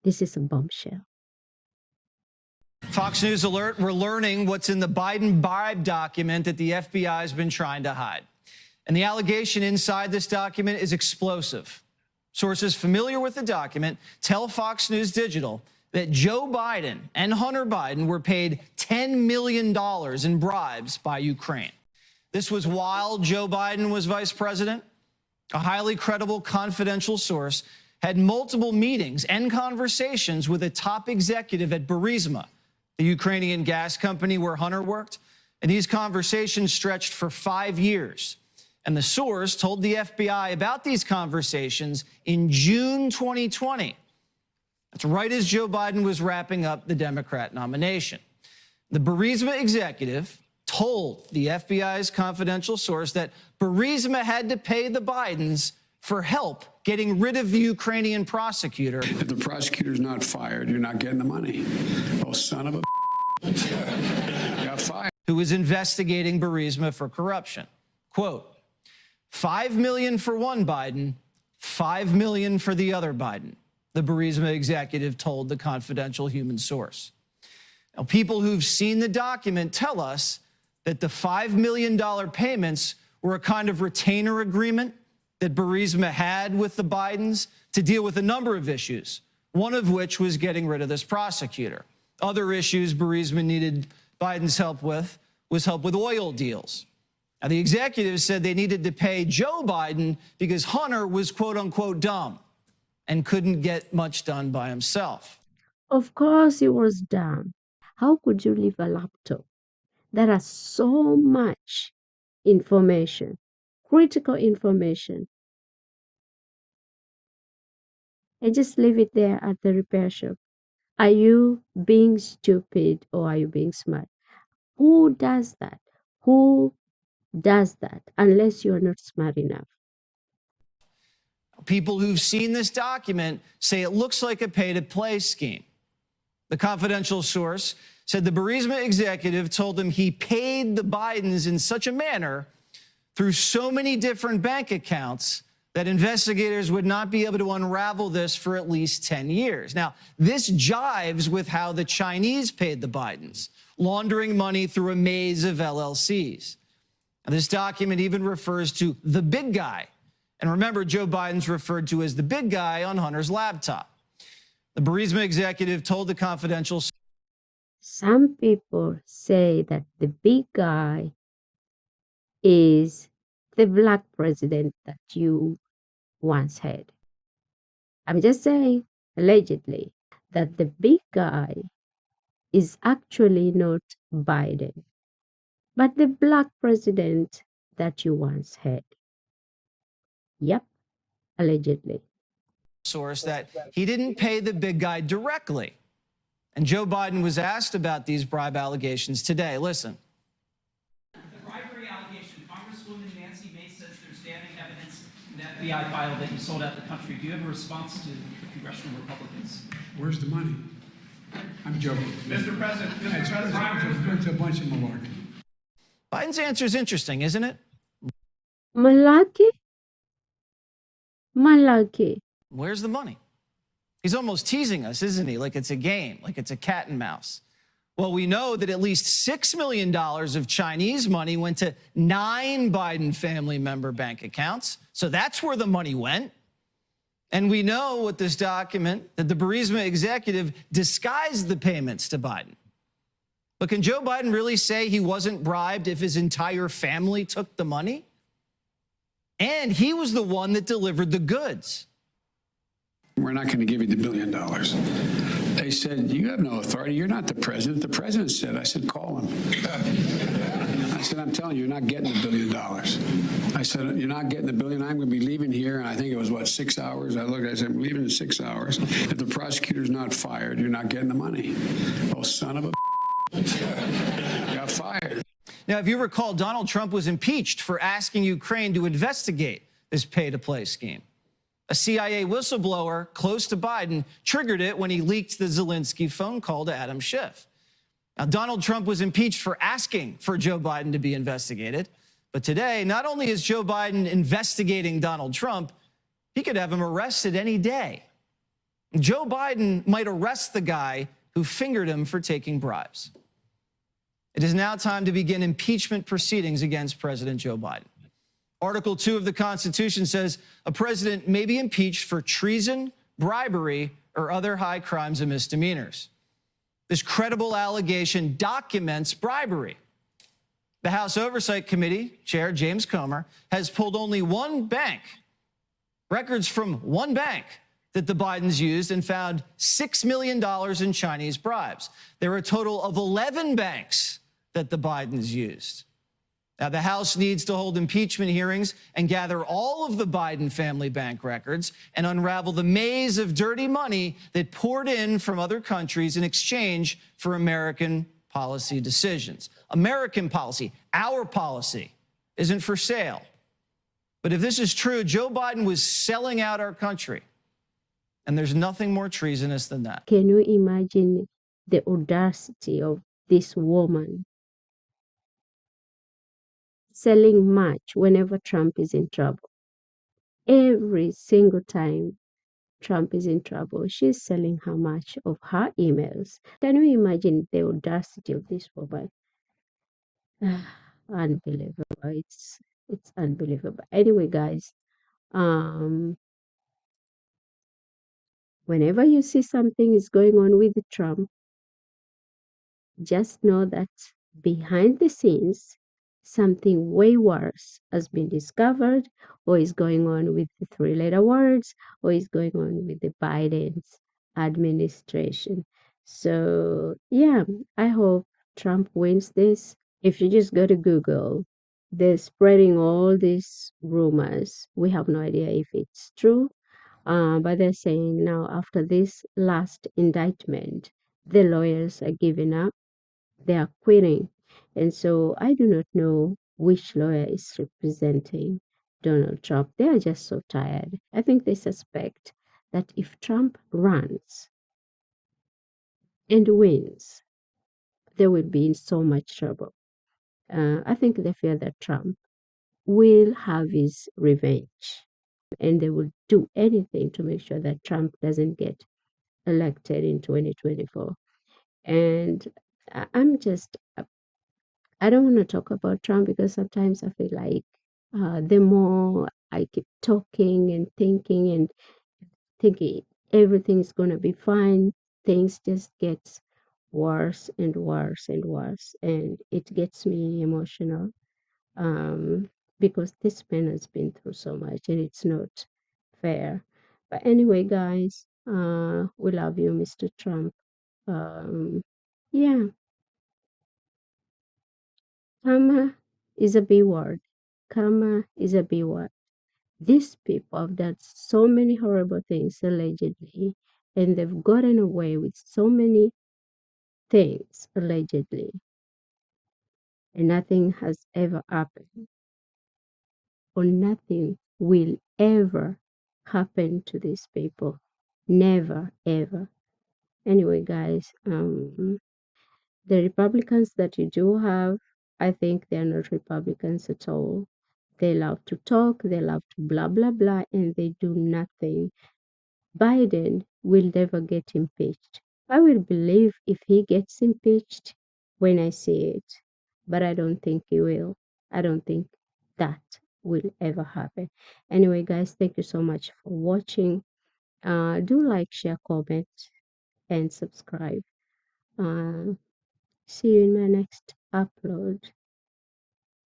This is a bombshell. Fox News alert, we're learning what's in the Biden bribe document that the FBI has been trying to hide. And the allegation inside this document is explosive. Sources familiar with the document tell Fox News Digital that Joe Biden and Hunter Biden were paid $10 million in bribes by Ukraine. This was while Joe Biden was vice president. A highly credible confidential source had multiple meetings and conversations with a top executive at Burisma, the Ukrainian gas company where Hunter worked. And these conversations stretched for 5 years. And the source told the FBI about these conversations in June 2020. That's right as Joe Biden was wrapping up the Democrat nomination. The Burisma executive told the FBI's confidential source that Burisma had to pay the Bidens for help getting rid of the Ukrainian prosecutor. If the prosecutor's not fired, you're not getting the money. Oh, son of a got fired. Who was investigating Burisma for corruption. Quote, $5 million for one Biden, $5 million for the other Biden, the Burisma executive told the confidential human source. Now, people who've seen the document tell us that the $5 million payments were a kind of retainer agreement that Burisma had with the Bidens to deal with a number of issues, one of which was getting rid of this prosecutor. Other issues Burisma needed Biden's help with was help with oil deals. Now, the executives said they needed to pay Joe Biden because Hunter was, quote unquote, dumb and couldn't get much done by himself. Of course, he was dumb. How could you leave a laptop? There are so much information, critical information. And just leave it there at the repair shop. Are you being stupid or are you being smart? Who does that? Who does that unless you're not smart enough? People who've seen this document say it looks like a pay-to-play scheme. The confidential source said the Burisma executive told him he paid the Bidens in such a manner through so many different bank accounts that investigators would not be able to unravel this for at least 10 years. Now, this jives with how the Chinese paid the Bidens, laundering money through a maze of LLCs. Now, this document even refers to the big guy. And remember, Joe Biden's referred to as the big guy on Hunter's laptop. The Burisma executive told the confidential. Some people say that the big guy is the black president that you once had. I'm just saying, allegedly, that the big guy is actually not Biden, but the black president that you once had. Yep, allegedly. Source that he didn't pay the big guy directly. And Joe Biden was asked about these bribe allegations today. Listen. The bribery allegation, Congresswoman Nancy Mace says there's damning evidence in the FBI file that you sold out the country. Do you have a response to the congressional Republicans? Where's the money? I'm joking. Mr. President, It's a bunch of malarkey. Biden's answer is interesting, isn't it? Malarkey? Malarkey. Where's the money? He's almost teasing us, isn't he? Like it's a game, like it's a cat and mouse. Well, we know that at least $6 million of Chinese money went to 9 Biden family member bank accounts. So that's where the money went. And we know with this document that the Burisma executive disguised the payments to Biden. But can Joe Biden really say he wasn't bribed if his entire family took the money? And he was the one that delivered the goods. We're not going to give you the $1 billion. They said, you have no authority. You're not the president. The president said, I said, call him. I said, I'm telling you, you're not getting the $1 billion. I said, you're not getting the $1 billion. I'm going to be leaving here. And I think it was, what, 6 hours? I looked, I said, I'm leaving in 6 hours. If the prosecutor's not fired, you're not getting the money. Oh, son of a got fired. Now, if you recall, Donald Trump was impeached for asking Ukraine to investigate this pay-to-play scheme. A CIA whistleblower close to Biden triggered it when he leaked the Zelensky phone call to Adam Schiff. Now, Donald Trump was impeached for asking for Joe Biden to be investigated. But today, not only is Joe Biden investigating Donald Trump, he could have him arrested any day. Joe Biden might arrest the guy who fingered him for taking bribes. It is now time to begin impeachment proceedings against President Joe Biden. Article 2 of the Constitution says a president may be impeached for treason, bribery, or other high crimes and misdemeanors. This credible allegation documents bribery. The House Oversight Committee Chair James Comer has pulled only one bank, records from one bank that the Bidens used, and found $6 million in Chinese bribes. There are a total of 11 banks that the Bidens used. Now, the House needs to hold impeachment hearings and gather all of the Biden family bank records and unravel the maze of dirty money that poured in from other countries in exchange for American policy decisions. American policy, our policy, isn't for sale. But if this is true, Joe Biden was selling out our country. And there's nothing more treasonous than that. Can you imagine the audacity of this woman selling match whenever Trump is in trouble? Every single time Trump is in trouble, she's selling how much of her emails. Can you imagine the audacity of this woman? Unbelievable. It's unbelievable. Anyway, guys, whenever you see something is going on with Trump, just know that behind the scenes, something way worse has been discovered, or is going on with the three-letter words, or is going on with the Biden's administration. So, yeah, I hope Trump wins this. If you just go to Google, they're spreading all these rumors. We have no idea if it's true, but they're saying now after this last indictment, the lawyers are giving up, they are quitting. And so I do not know which lawyer is representing Donald Trump. They are just so tired. I think they suspect that if Trump runs and wins, they will be in so much trouble. I think they fear that Trump will have his revenge, and they will do anything to make sure that Trump doesn't get elected in 2024. And I'm just, I don't want to talk about Trump because sometimes I feel like the more I keep talking and thinking everything's going to be fine, things just get worse and worse and worse. And it gets me emotional, because this man has been through so much and it's not fair. But anyway, guys, we love you, Mr. Trump. Yeah, karma is a B word. Karma is a B word. These people have done so many horrible things allegedly, and they've gotten away with so many things allegedly, and nothing has ever happened, or nothing will ever happen to these people. Never, ever. Anyway, guys, the Republicans that you do have, I think they're not Republicans at all. They love to talk, they love to blah, blah, blah, and they do nothing. Biden will never get impeached. I will believe if he gets impeached when I see it, but I don't think he will. I don't think that will ever happen. Anyway, guys, thank you so much for watching. Do like, share, comment, and subscribe. See you in my next upload.